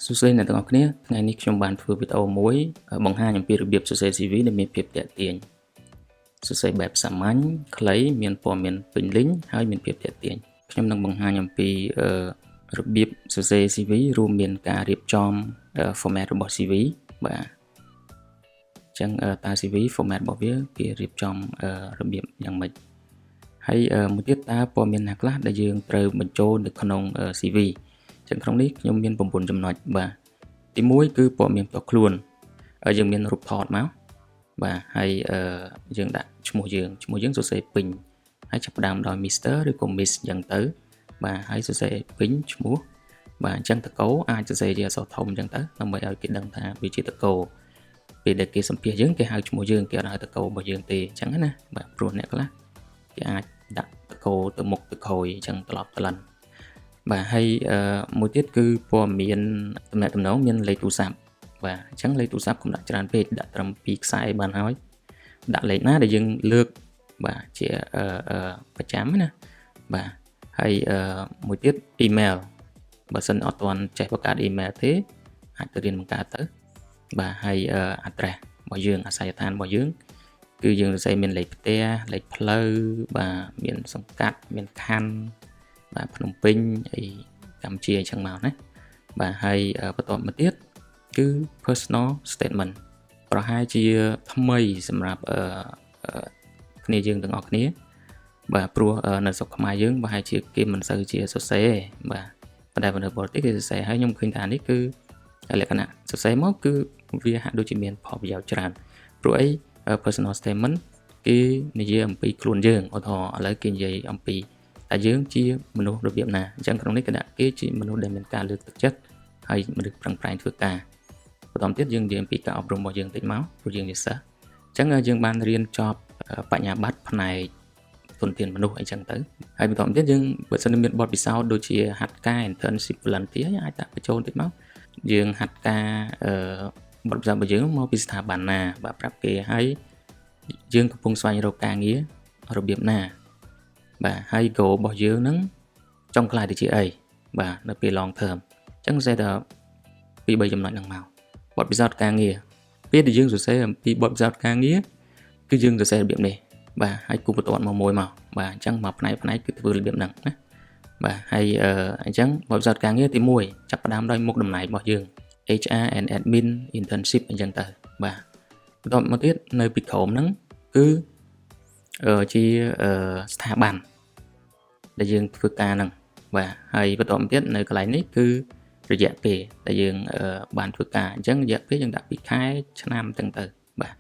សួស្តីអ្នកទាំងអស់គ្នាថ្ងៃនេះខ្ញុំបានធ្វើវីដេអូមួយបង្ហាញអំពីរបៀបសរសេរ CV ដែលមានភាពទាក់ទាញសរសេរបែបសាមញ្ញខ្លីមានព័ត៌មានពេញលេញហើយមានភាពទាក់ទាញខ្ញុំនឹងបង្ហាញអំពីរបៀបសរសេរ CV រួមមានការរៀបចំ format របស់ CV បាទអញ្ចឹងតើ CV format របស់វាគេរៀបចំរបៀបយ៉ាងម៉េចហើយមួយទៀតតើព័ត៌មានណាខ្លះដែលយើងត្រូវបញ្ចូលនៅក្នុង CV ចឹងក្នុងនេះខ្ញុំមាន9ចំណុចបាទទី1គឺព័ត៌មានផ្ទាល់ខ្លួនយើងមានរូបថតមកបាទហើយយើងដាក់ឈ្មោះយើងសរសេរពេញហើយចាប់ផ្ដើមដោយ Mr ឬក៏ Miss ចឹងទៅបាទហើយសរសេរពេញឈ្មោះបាទអញ្ចឹងតកោអាចសរសេរជាអក្សរធំចឹងទៅដើម្បីឲ្យគេដឹងថាវាជាតកោពេលដែលគេសម្ភាសយើងគេហៅឈ្មោះយើងគេអត់ហៅតកោរបស់យើងទេអញ្ចឹងណាបាទព្រោះអ្នកខ្លះគេអាចដាក់តកោទៅមុខទៅក្រោយអញ្ចឹងត្រឡប់ត្រឡិនបាទហើយមួយទៀតគឺព័ត៌មានតំណែងមានលេខទូរស័ព្ទបាទអញ្ចឹងលេខទូរស័ព្ទកុំដាក់ច្រើនពេកដាក់ត្រឹម2ខ្សែបានហើយដាក់លេខណាដែលយើងលើកបាទជាប្រចាំណាបាទហើយមួយទៀត email បើសិនអត់ទាន់ចេះបង្កើត email ទេអាចទៅរៀនបង្កើតទៅបាទហើយ address របស់យើងអាសយដ្ឋានរបស់យើងគឺយើងសរសេរមានលេខផ្ទះលេខផ្លូវបាទមានសង្កាត់មានខណ្ឌបាទភ្នំពេញអីកម្ពុជាអញ្ចឹងមកណាបាទហើយបន្តមកទៀតគឺ personal statement ប្រហែលជាថ្មីសម្រាប់គ្នាយើងទាំងអស់គ្នាបាទព្រោះនៅស្រុកខ្មែរយើងប្រហែលជាគេមិនសូវជាសរសេរបាទប៉ុន្តែនៅបរទេសគេសរសេរហើយខ្ញុំឃើញថានេះគឺលក្ខណៈសរសេរមកគឺវាហាក់ដូចជាមានផលប្រយោជន៍ច្រើនព្រោះអី personal statement គេនិយាយអំពីខ្លួនយើងឧទាហរណ៍ឥឡូវគេនិយាយអំពីតែយើងជាមនុស្សរបៀបណាអញ្ចឹងក្នុងនេះគេដាក់គេជាមនុស្សដែលមានការលើកទឹកចិត្តហើយមនុស្សប្រឹងប្រែងធ្វើការបន្តទៀតយើងនិយាយអំពីការអប់រំរបស់យើងតិចមកព្រោះយើងជាសិស្សអញ្ចឹងយើងបានរៀនចប់បញ្ញាបត្រផ្នែកទុនធានមនុស្សអីចឹងទៅហើយបន្តទៀតយើងបើសិនមានបទពិសោធន៍ដូចជាហាត់ការ internship volunteer អាចដាក់បញ្ចូលតិចមកយើងហាត់ការបទពិសោធន៍របស់យើងមកពីស្ថាប័នណាបាទប្រាប់គេហើយយើងកំពុងស្វែងរកការងាររបៀបណាបាទហើយ goal របស់យើងហ្នឹងចង់ខ្លាយទៅជាអីបាទនៅពេល long term អញ្ចឹងសេតពី3ចំណុចហ្នឹងមកបទពិសោធន៍ការងារពេលដែលយើងសរសេរអំពីបទពិសោធន៍ការងារគឺយើងសរសេររបៀបនេះបាទហើយគូបន្ទាត់មកមួយមកបាទអញ្ចឹងមកផ្នែកគឺធ្វើរបៀបហ្នឹងណាបាទហើយអញ្ចឹងបទពិសោធន៍ការងារទី1ចាប់ផ្ដើមដោយមុខតំណែងរបស់យើង HR and admin internship អញ្ចឹងទៅបាទបន្តមកទៀតនៅពីក្រោមហ្នឹងគឺជាស្ថាប័នដែលយើងធ្វើការហ្នឹងបាទហើយបន្តមកទៀតនៅកន្លែងនេះគឺរយៈពេលដែលយើងបានធ្វើការអញ្ចឹងរយៈពេលយើងដាក់ពីខែឆ្នាំទាំងទៅបាទ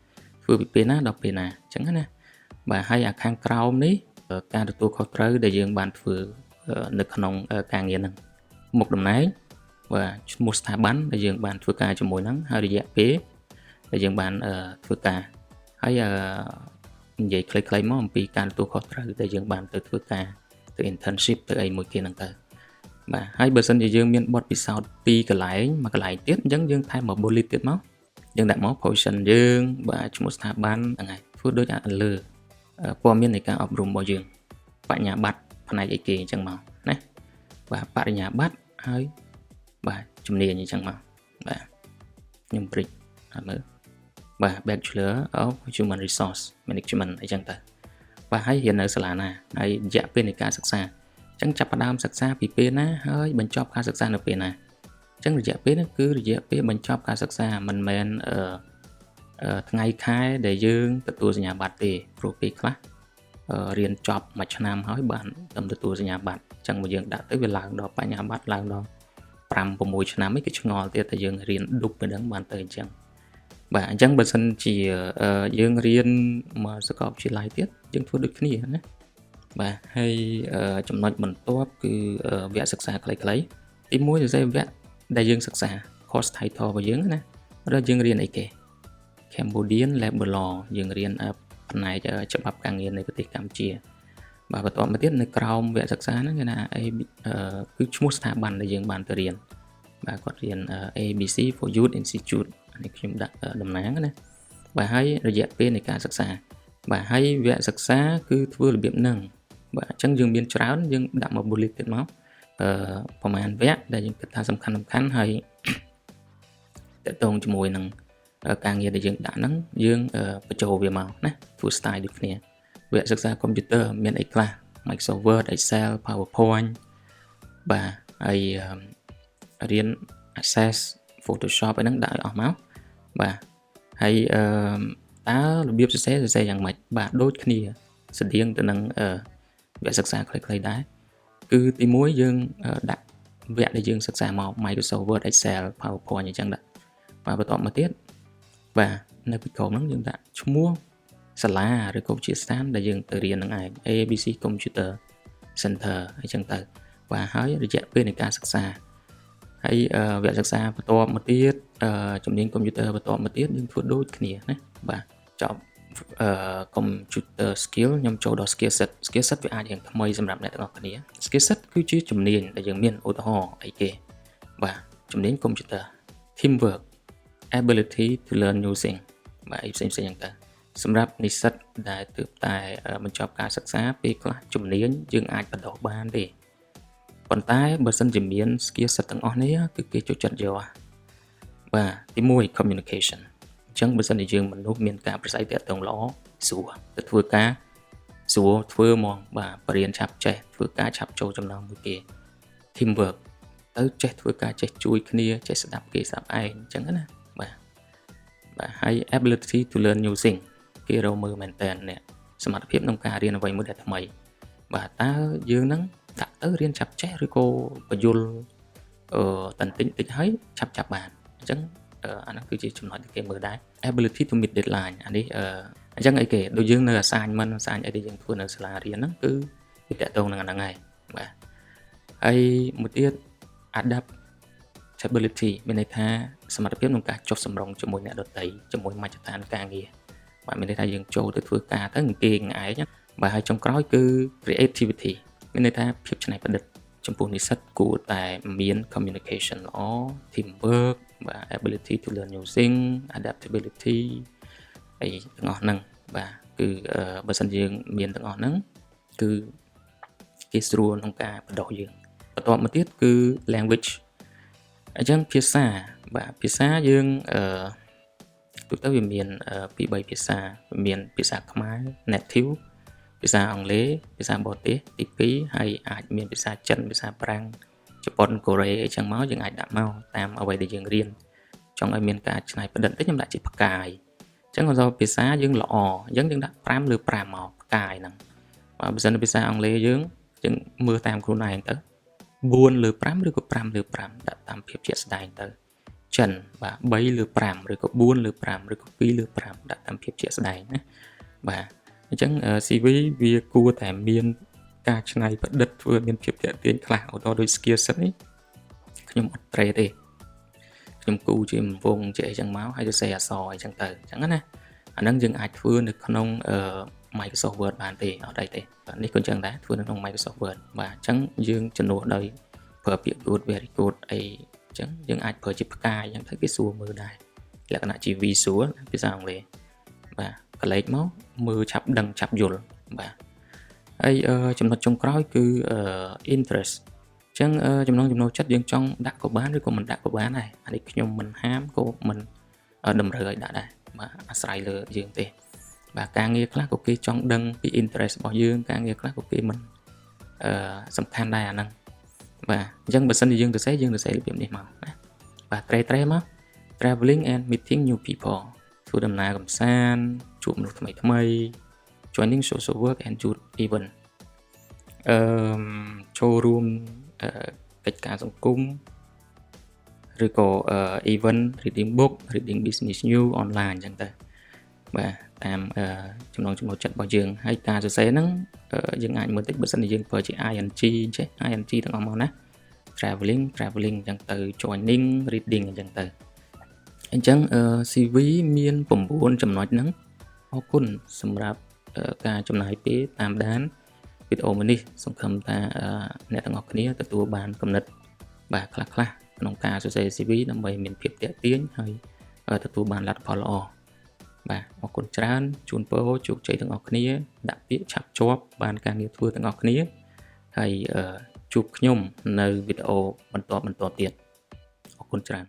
ធ្វើពីពេលណាដល់ពេលណាអញ្ចឹងណាបាទហើយអាខាងក្រោមនេះការទទួលខុសត្រូវដែលយើងបានធ្វើនៅក្នុងការងារហ្នឹងមុខតំណែងបាទឈ្មោះស្ថាប័នដែលយើងបានធ្វើការជាមួយហ្នឹងហើយរយៈពេលដែលយើងបានធ្វើការហើយនិយាយខ្លីៗមកអំពីការទទួលខុសត្រូវដែលយើងបានទៅធ្វើការទៅ internship ទៅអីមួយគេហ្នឹងទៅបាទហើយបើសិនជាយើងមានបទពិសោធន៍ពីកន្លែងមួយកន្លែងទៀតអញ្ចឹងយើងថែមមក bullet ទៀតមកយើងដាក់មក position យើងបាទឈ្មោះស្ថាប័នហ្នឹងហើយធ្វើដូចអាលើព័ត៌មាននៃការអប់រំរបស់យើងបញ្ញាបត្រផ្នែកអីគេអញ្ចឹងមកណាបាទបរិញ្ញាបត្រហើយបាទជំនាញអញ្ចឹងមកបាទខ្ញុំព្រិចអត់មើលបាទ Bachelor of Human Resource Management អីចឹងទៅបាទហើយរៀននៅសាលាណាហើយរយៈពេលនៃការសិក្សាអញ្ចឹងចាប់ផ្ដើមសិក្សាពីពេលណាហើយបញ្ចប់ការសិក្សានៅពេលណាអញ្ចឹងរយៈពេលហ្នឹងគឺរយៈពេលបញ្ចប់ការសិក្សាមិនមែនថ្ងៃខែដែលយើងទទួលសញ្ញាបត្រទេព្រោះពេលខ្លះរៀនចប់មួយឆ្នាំហើយបានទទួលសញ្ញាបត្រអញ្ចឹងមកយើងដាក់ទៅវាឡើងដល់បញ្ញាបត្រឡើងដល់5 6ឆ្នាំឯងគេឆ្ងល់ទៀតតែយើងរៀនឌុបទៅហ្នឹងបានទៅអញ្ចឹងបាទអញ្ចឹងបើសិនជាយើងរៀនមកសាកលវិទ្យាល័យទៀតយើងធ្វើដូចគ្នាណាបាទហើយចំណុចបន្ទាប់គឺវគ្គសិក្សាខ្លីៗទី1សរសេរវគ្គដែលយើងសិក្សា course title របស់យើងណាឬយើងរៀនអីគេ Cambodian Labor Law យើងរៀនផ្នែកច្បាប់ការងារនៅប្រទេសកម្ពុជាបាទបន្តមកទៀតនៅក្រោមវគ្គសិក្សាហ្នឹងគេថាគឺឈ្មោះស្ថាប័នដែលយើងបានទៅរៀនបាទគាត់រៀន ABC for Youth Institute នេះខ្ញុំដាក់តំណាងណាបាទហើយរយៈពេលនៃការសិក្សាបាទហើយវគ្គសិក្សាគឺធ្វើរបៀបហ្នឹងបាទអញ្ចឹងយើងមានច្រើនយើងដាក់មក bullet ទៀតមកប្រហែលវគ្គដែលយើងគិតថាសំខាន់ហើយ តកតងជាមួយនឹងការងារដែលយើងដាក់ហ្នឹងយើងបញ្ចូលវាមកណាធ្វើ style ដូចគ្នាវគ្គសិក្សា computer មានអីខ្លះ Microsoft Word Excel PowerPoint បាទហើយរៀន Access Photoshop អីហ្នឹងដាក់ឲ្យអស់មកបាទហើយតើរបៀបសរសេរយ៉ាងម៉េចបាទដូចគ្នាស្តៀងទៅនឹងវគ្គសិក្សាខ្លីៗដែរគឺទី1យើងដាក់វគ្គដែលយើងសិក្សាមក Microsoft Word Excel PowerPoint អញ្ចឹងដាក់បាទបន្តមកទៀតបាទនៅពីក្រោមហ្នឹងយើងដាក់ឈ្មោះសាលាឬក៏វិទ្យាស្ថានដែលយើងទៅរៀននឹងឯង ABC Computer Center អញ្ចឹងទៅបាទហើយរយៈពេលនៃការសិក្សាហើយវគ្គសិក្សាបន្តមកទៀតជំនាញ computer បន្តមកទៀតយើងធ្វើដូចគ្នាណាបាទចប់computer skill ខ្ញុំចូលដល់ skill set វាអាចយ៉ាងថ្មីសម្រាប់អ្នកទាំងអស់គ្នា skill set គឺជាជំនាញដែលយើងមានឧទាហរណ៍អីគេបាទជំនាញ computer teamwork ability to learn new things បាទអីផ្សេងៗយ៉ាងទៅសម្រាប់និស្សិតដែលទើបតែបញ្ចប់ការសិក្សាពេលខ្លះជំនាញយើងអាចបណ្ដុះបានទេប៉ុន្តែបើសិនជាមាន skill set ទាំងអស់នេះគឺគេចូលចិត្តយកបាទទី1 communication អញ្ចឹងបើសិនជាយើងមនុស្សមានការប្រស័យទាក់ទងល្អស្រួលទៅធ្វើការស្រួលធ្វើហ្មងបាទបរៀនឆាប់ចេះធ្វើការឆាប់ចូលចំណងមួយគេ teamwork ទៅចេះធ្វើការចេះជួយគ្នាចេះស្ដាប់គេស្ដាប់ឯងអញ្ចឹងណាបាទហើយ ability to learn new things គេរកមើលមែនតើនេះសមត្ថភាពក្នុងការរៀនអ្វីមួយដែលថ្មីបាទតើយើងនឹងដាក់ទៅរៀនឆាប់ចេះឬក៏បញ្យលតន្តិចហើយឆាប់បានអញ្ចឹងអានោះគឺជាចំណុចដែលគេមើលដែរ ability to meet deadline អានេះអញ្ចឹងអីគេដូចយើងនៅ assignment អីដែលយើងធ្វើនៅសាលារៀនហ្នឹងគឺវាតកតងនឹងអាហ្នឹងហើយបាទហើយមួយទៀត adaptability មានន័យថាសមត្ថភាពក្នុងការចុះសម្រុងជាមួយអ្នកដទៃជាមួយមជ្ឈដ្ឋានការងារបាទមានន័យថាយើងចូលទៅធ្វើការទៅគេឯងបាទហើយចុងក្រោយគឺ creativity មានន័យថាភាពច្នៃប្រឌិតចំពោះនិស្សិតគួរតែមាន communication ល្អ teamwork បាទ ability to learn new things adaptability អីទាំងអស់ហ្នឹងបាទគឺបើសិនយើងមានទាំងអស់ហ្នឹងគឺគេស្រួលក្នុងការបណ្ដុះយើងបន្ទាប់មកទៀតគឺ language អញ្ចឹងភាសាបាទភាសាយើងទូទៅវាមានពី3ភាសាមានភាសាខ្មែរ native ភាសាអង់គ្លេសភាសាបរទេសទី2ហើយអាចមានភាសាចិនភាសាប្រាំងជប៉ុនកូរ៉េអីចឹងមកយើងអាចដាក់មកតាមអ្វីដែលយើងរៀនចង់ឲ្យមានការច្នៃប្រឌិតខ្ញុំដាក់ជាផ្កាយអញ្ចឹងkalauភាសាយើងល្អអញ្ចឹងយើងដាក់5លើ5មកផ្កាយហ្នឹងបើមិនសិនភាសាអង់គ្លេសយើងមើលតាមខ្លួនឯងទៅ4លើ5ឬក៏5លើ5ដាក់តាមភាពជាក់ស្ដែងទៅចិនបាទ3លើ5ឬក៏4លើ5ឬក៏2លើ5ដាក់តាមភាពជាក់ស្ដែងណាបាទអញ្ចឹង CV វាគួរតែមានការច្នៃប្រឌិតធ្វើមានភាពទាក់ទាញខ្លះឧទាហរណ៍ដូច skill set នេះខ្ញុំអត់ត្រេទេខ្ញុំគូជាវងជាអីចឹងមកហើយទៅសេអក្សរអីចឹងទៅអញ្ចឹងណាអាហ្នឹងយើងអាចធ្វើនៅក្នុង Microsoft Word បានទេអត់អីទេបាទនេះក៏អញ្ចឹងដែរធ្វើនៅក្នុង Microsoft Word បាទអញ្ចឹងយើងជំនួសដោយប្រើពាក្យ good very good អីអញ្ចឹងយើងអាចប្រើជាផ្កាយអញ្ចឹងទៅគេសួរមើលដែរលក្ខណៈជា visual ភាសាអង់គ្លេសបាទកលេចមកមើលឆាប់ដឹងឆាប់យល់បាទហើយចំណុចចុងក្រោយគឺ interest អញ្ចឹងចំណង់ចំណូលចិត្តយើងចង់ដាក់ក៏បានឬក៏មិនដាក់ក៏បានដែរអានេះខ្ញុំមិនហាមក៏មិនតម្រូវឲ្យដាក់ដែរបាទអាស្រ័យលើយើងទេបាទការងារខ្លះក៏គេចង់ដឹងពី interest របស់យើងការងារខ្លះក៏គេមិនសំខាន់ដែរអាហ្នឹងបាទអញ្ចឹងបើសិនជាយើងទៅសេរបៀបនេះមកណាបាទត្រេមក traveling and meeting new people ធ្វើដំណើរកម្សាន្តជួបមនុស្សថ្មី joining social work and youth event ចូលរួមកិច្ចការសង្គមឬក៏ event reading book reading business news online អញ្ចឹងទៅបាទតាមចំណង់ចំណូលចិត្តរបស់យើងហើយការសរសេរហ្នឹងយើងអាចមើលតិចបើសិនជាយើងប្រើជា ing ចេះ ing ទាំងអស់មកណា traveling អញ្ចឹងទៅ joining reading អញ្ចឹងទៅអញ្ចឹង CV មាន9ចំណុចហ្នឹងអរគុណសម្រាប់ការចំណាយពេលតាមដានវីដេអូមួយនេះសង្ឃឹមថាអ្នកទាំងអស់គ្នាទទួលបានគំនិតបាទខ្លះក្នុងការសរសេរ CV ដើម្បីមានភាពទាក់ទាញហើយទទួលបានលទ្ធផលល្អបាទអរគុណច្រើនជូនពរជោគជ័យទាំងអស់គ្នាដាក់ពាក្យឆាប់ជាប់បានការងារធ្វើទាំងអស់គ្នាហើយជួបខ្ញុំនៅវីដេអូបន្តទៀតអរគុណច្រើន